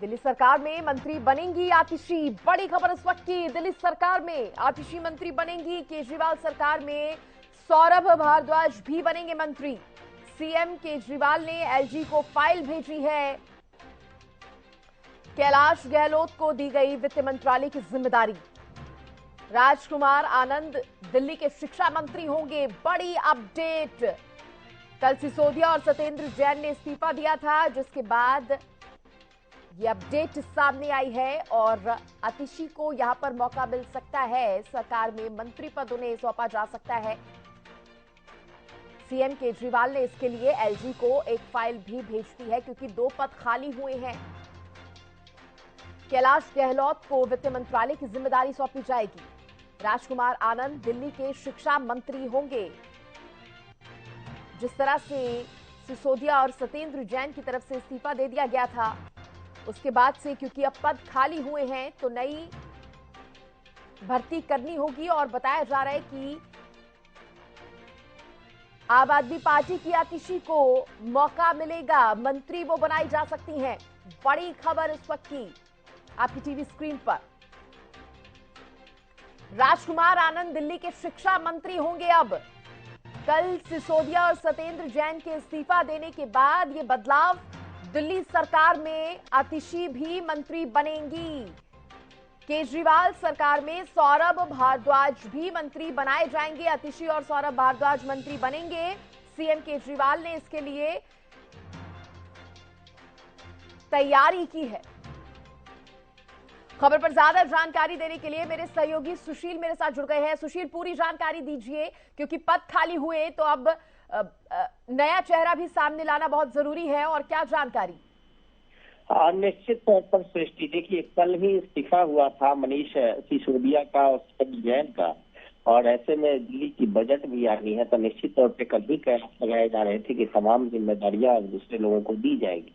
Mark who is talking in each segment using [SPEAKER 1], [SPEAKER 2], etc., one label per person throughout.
[SPEAKER 1] दिल्ली सरकार में मंत्री बनेंगी आतिशी। बड़ी खबर इस वक्त की, दिल्ली सरकार में आतिशी मंत्री बनेंगी। केजरीवाल सरकार में सौरभ भारद्वाज भी बनेंगे मंत्री। सीएम केजरीवाल ने एलजी को फाइल भेजी है। कैलाश गहलोत को दी गई वित्त मंत्रालय की जिम्मेदारी। राजकुमार आनंद दिल्ली के शिक्षा मंत्री होंगे। बड़ी अपडेट, कल सिसोदिया और सत्येंद्र जैन ने इस्तीफा दिया था, जिसके बाद ये अपडेट सामने आई है और आतिशी को यहां पर मौका मिल सकता है। सरकार में मंत्री पद उन्हें सौंपा जा सकता है। सीएम केजरीवाल ने इसके लिए एलजी को एक फाइल भी भेज दी है, क्योंकि 2 पद खाली हुए हैं। कैलाश गहलोत को वित्त मंत्रालय की जिम्मेदारी सौंपी जाएगी। राजकुमार आनंद दिल्ली के शिक्षा मंत्री होंगे। जिस तरह से सिसोदिया और सत्येंद्र जैन की तरफ से इस्तीफा दे दिया गया था, उसके बाद से क्योंकि अब पद खाली हुए हैं तो नई भर्ती करनी होगी। और बताया जा रहा है कि आम आदमी पार्टी की आतिशी को मौका मिलेगा, मंत्री वो बनाई जा सकती हैं। बड़ी खबर इस वक्त की आपकी टीवी स्क्रीन पर। राजकुमार आनंद दिल्ली के शिक्षा मंत्री होंगे। अब कल सिसोदिया और सत्येंद्र जैन के इस्तीफा देने के बाद ये बदलाव, दिल्ली सरकार में आतिशी भी मंत्री बनेंगी। केजरीवाल सरकार में सौरभ भारद्वाज भी मंत्री बनाए जाएंगे। आतिशी और सौरभ भारद्वाज मंत्री बनेंगे। सीएम केजरीवाल ने इसके लिए तैयारी की है। खबर पर ज्यादा जानकारी देने के लिए मेरे सहयोगी सुशील मेरे साथ जुड़ गए हैं। सुशील, पूरी जानकारी दीजिए, क्योंकि पद खाली हुए तो अब नया चेहरा भी सामने लाना बहुत जरूरी है। और क्या जानकारी?
[SPEAKER 2] निश्चित तौर पर सृष्टि, देखिए कल ही इस्तीफा हुआ था मनीष सिसोदिया का और सत्येंद्र जैन का, और ऐसे में दिल्ली की बजट भी आनी है, तो निश्चित तौर पर कल ही कयास लगाए जा रहे थे कि तमाम जिम्मेदारियां दूसरे लोगों को दी जाएगी।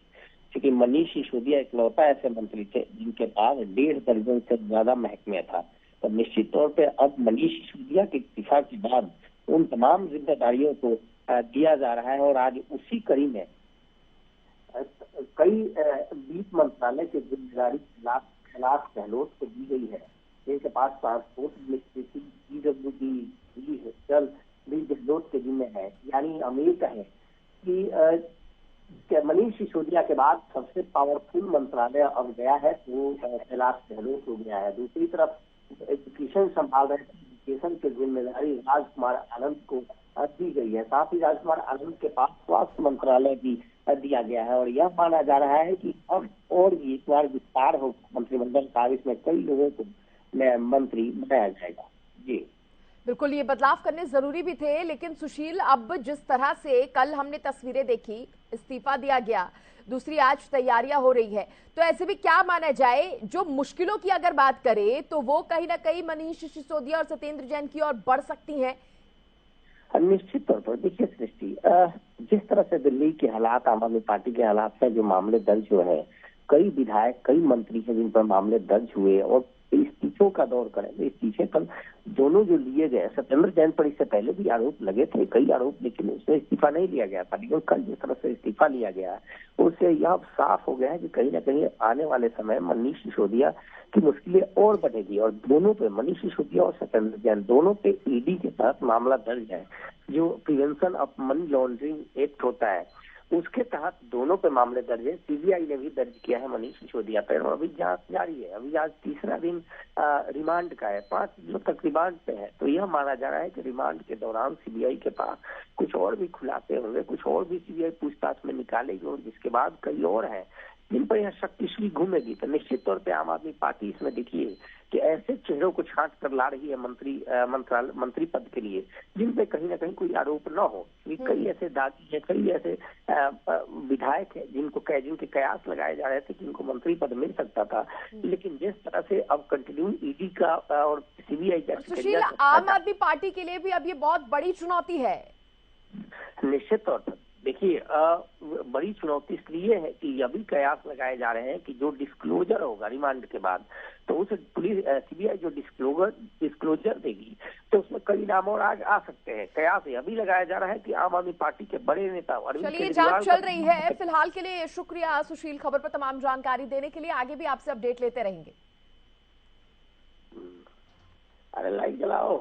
[SPEAKER 2] क्योंकि मनीष सिसोदिया इकलौता ऐसे मंत्री थे जिनके पास 1.5 दर्जन से ज्यादा महकमे था। तो निश्चित तौर पर अब मनीष सिसोदिया के इस्तीफा के बाद उन तमाम जिम्मेदारियों को दिया जा रहा है। और आज उसी कड़ी में कई वित्त मंत्रालय की जिम्मेदारी कैलाश गहलोत को दी गई है, जिनके पास ट्रांसपोर्ट एडमिनिस्ट्रेशन, पीडब्ल्यूडी, जल भी गहलोत के जिम्मे है। यानी हम ये कहें कि मनीष सिसोदिया के बाद सबसे पावरफुल मंत्रालय अब गया है तो कैलाश गहलोत हो गया है। दूसरी तरफ एजुकेशन संभाल रहे थे, एजुकेशन की जिम्मेदारी राजकुमार आनंद को दी गई है। साथ ही राजकुमार आनंद के पास स्वास्थ्य मंत्रालय भी दिया गया है। और यह माना जा रहा है कि अब और भी एक बार विस्तार हो मंत्रिमंडल का, इसमें कई लोगों को मंत्री बनाया जाएगा। जी
[SPEAKER 1] बिल्कुल, ये बदलाव करने जरूरी भी थे। लेकिन सुशील, अब जिस तरह से कल हमने तस्वीरें देखी, इस्तीफा दिया गया, दूसरी आज तैयारियां हो रही है, तो ऐसे भी क्या माना जाए, जो मुश्किलों की अगर बात करें तो वो कहीं ना कहीं मनीष सिसोदिया और सत्येंद्र जैन की ओर बढ़ सकती हैं?
[SPEAKER 2] निश्चित तौर पर देखिए सृष्टि, जिस तरह से दिल्ली के हालात, आम आदमी पार्टी के हालात में जो मामले दर्ज हुए हैं, कई विधायक, कई मंत्री हैं जिन पर मामले दर्ज हुए, और इस्तीफों का दौर करें तो इस्तीफे कल दोनों जो लिए गए, सत्येंद्र जैन पर इससे पहले भी आरोप लगे थे, कई आरोप, लेकिन उसमें इस्तीफा नहीं लिया गया था। लेकिन कल जिस तरह से इस्तीफा लिया गया उससे यह साफ हो गया है कि कहीं ना कहीं आने वाले समय मनीष सिसोदिया की मुश्किलें और बढ़ेगी। और दोनों पे, मनीष सिसोदिया और सत्येंद्र जैन दोनों पे ईडी के तहत मामला दर्ज है। जो prevention of money laundering act होता है उसके तहत दोनों पे मामले दर्ज है। सीबीआई ने भी दर्ज किया है मनीष सिसोदिया पर, और अभी जांच जारी है। अभी आज तीसरा दिन रिमांड का है, 5 दिनों तक रिमांड पे है। तो यह माना जा रहा है कि रिमांड के दौरान सीबीआई के पास कुछ और भी खुलासे होंगे, कुछ और भी सीबीआई पूछताछ में निकालेगी, और जिसके बाद कई और है जिन पर यह शक्तिशाली घूमेगी। तो निश्चित तौर पे आम आदमी पार्टी इसमें देखिए कि ऐसे चेहरों को छांट कर ला रही है मंत्री पद के लिए जिन पे कहीं ना कहीं कोई आरोप न हो। कई ऐसे दागी है, कई ऐसे विधायक है जिनके कयास लगाए जा रहे थे कि इनको मंत्री पद मिल सकता था। लेकिन जिस तरह से अब कंटिन्यू ईडी का और सीबीआई का,
[SPEAKER 1] सुशील, आम आदमी पार्टी के लिए भी अब ये बहुत बड़ी चुनौती है।
[SPEAKER 2] निश्चित तौर पर देखिए, बड़ी चुनौती इसलिए है कि अभी कयास लगाए जा रहे हैं कि जो डिस्क्लोजर होगा रिमांड के बाद, तो उस पुलिस सीबीआई जो डिस्क्लोजर देगी तो उसमें कई नाम और आ सकते हैं। कयास अभी लगाया जा रहा है कि आम आदमी पार्टी के बड़े नेता अरविंद
[SPEAKER 1] चलिए,
[SPEAKER 2] केजरीवाल
[SPEAKER 1] जांच चल रही है। फिलहाल के लिए शुक्रिया सुशील, खबर पर तमाम जानकारी देने के लिए। आगे भी आपसे अपडेट लेते रहेंगे।
[SPEAKER 2] अरे लाइट जलाओ।